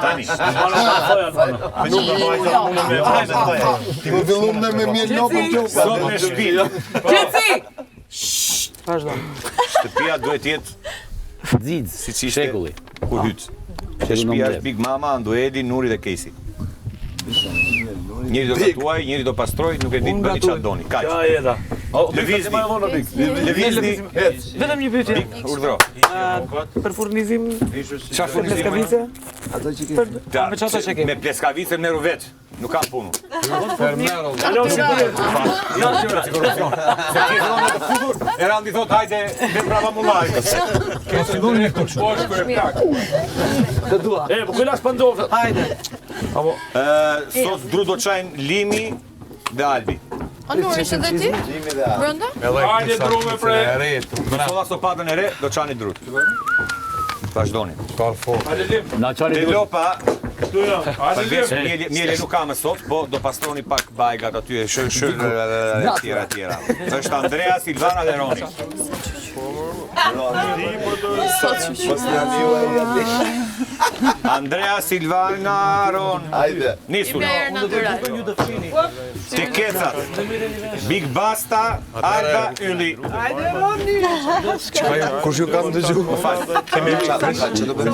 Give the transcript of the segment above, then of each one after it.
tani. Ti më fillum në me mjell lopën kjo. Sot në shtëpi. Qetësi! Shtëpia duhet jetë Xiz, siç ishte shekulli. kur hyt. Shtëpia është Big Mama, Anduedi, Nuri dhe Casey. Njëri do gatuaj, njëri do pastroj, nuk e di bëni çfarë doni. Kaq. Ja jeta. Lëvizni. Lëvizni. Vetëm një pyetje. Urdhro. Për furnizim Çfarë furnizimi? pleskavice? Ato që ke. Me çfarë çeke? Me pleskavicën merru vet. Nuk kam punë. Alo, si bëhet? Ja, korrupsion. Se ti vonë të futur, e randi thot hajde me brava mullaj. Ke fillon një këtu. Po shkoj plak. Të dua. Po kujlas pandov. Hajde. Apo Sot dru do çajnë Limi dhe Albi. A nuk ishte dhe ti? Brenda? Hajde dru me pre. Solla sopatën e re do çani drut. Vazhdoni. Na çani Te drut. lopa, këtu jam. përveç mieli nuk kam sot, po do pastroni pak bajgat aty e tjera. Është Andrea, Silvana dhe Roni. Andrea, Silvana, Ron. Hajde. Nisur. Player natural. Ti kecat. Big Basta, Arda, Ylli. Kush ju kam dëgju? Kemi Që do bëni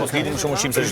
mos lidhim shumë ushqim se